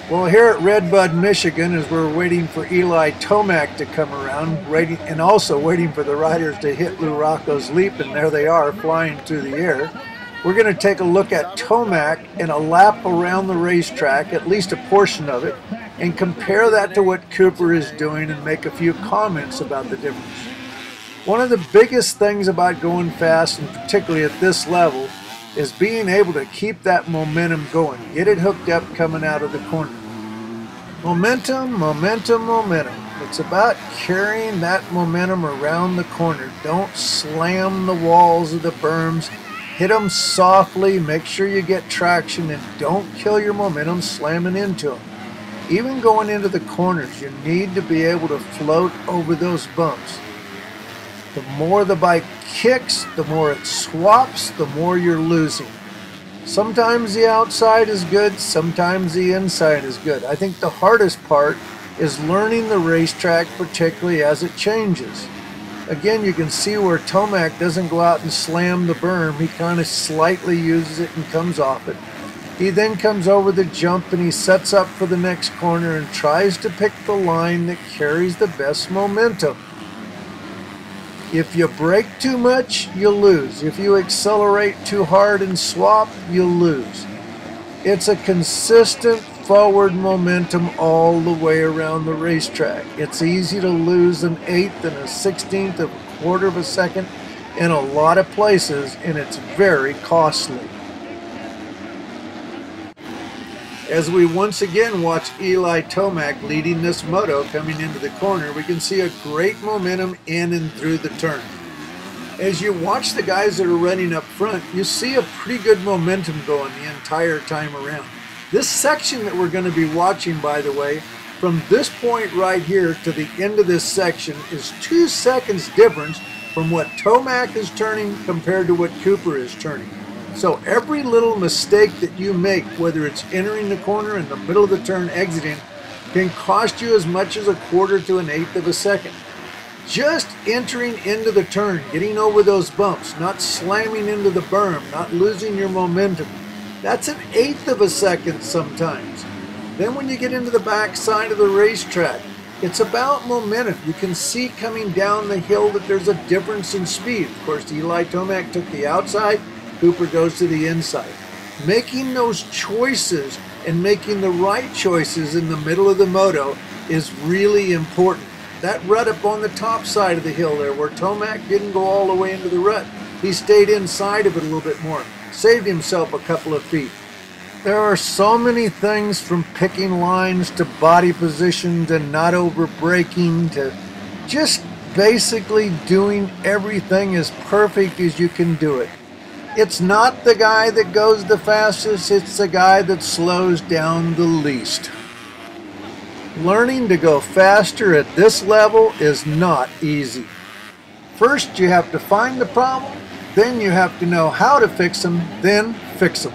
Well, here at Redbud, Michigan, as we're waiting for Eli Tomac to come around, and also waiting for the riders to hit Lou Rocco's leap, and there they are flying through the air. We're going to take a look at Tomac in a lap around the racetrack, at least a portion of it, and compare that to what Cooper is doing and make a few comments about the difference. One of the biggest things about going fast, and particularly at this level, is being able to keep that momentum going. Get it hooked up coming out of the corner. Momentum, momentum, momentum. It's about carrying that momentum around the corner. Don't slam the walls of the berms. Hit them softly, make sure you get traction, and don't kill your momentum slamming into them. Even going into the corners, you need to be able to float over those bumps. The more the bike kicks, the more it swaps, the more you're losing. Sometimes the outside is good, sometimes the inside is good. I think the hardest part is learning the racetrack, particularly as it changes. Again, you can see where Tomac doesn't go out and slam the berm. He kind of slightly uses it and comes off it. He then comes over the jump and he sets up for the next corner and tries to pick the line that carries the best momentum. If you brake too much, you'll lose. If you accelerate too hard and swap, you'll lose. It's a consistent forward momentum all the way around the racetrack. It's easy to lose an eighth and a 16th of a quarter of a second in a lot of places, and it's very costly. As we once again watch Eli Tomac leading this moto coming into the corner, we can see a great momentum in and through the turn. As you watch the guys that are running up front, you see a pretty good momentum going the entire time around. This section that we're going to be watching, by the way, from this point right here to the end of this section is 2 seconds difference from what Tomac is turning compared to what Cooper is turning. So every little mistake that you make, whether it's entering the corner, in the middle of the turn, exiting, can cost you as much as a quarter to an eighth of a second. Just entering into the turn, getting over those bumps, not slamming into the berm, not losing your momentum, that's an eighth of a second sometimes. Then when you get into the back side of the racetrack, it's about momentum. You can see coming down the hill that there's a difference in speed. Of course, Eli Tomac took the outside, Cooper goes to the inside. Making those choices and making the right choices in the middle of the moto is really important. That rut up on the top side of the hill there, where Tomac didn't go all the way into the rut, he stayed inside of it a little bit more, saved himself a couple of feet. There are so many things, from picking lines to body positions and not over braking to just basically doing everything as perfect as you can do it. It's not the guy that goes the fastest, it's the guy that slows down the least. Learning to go faster at this level is not easy. First, you have to find the problem, then you have to know how to fix them, then fix them.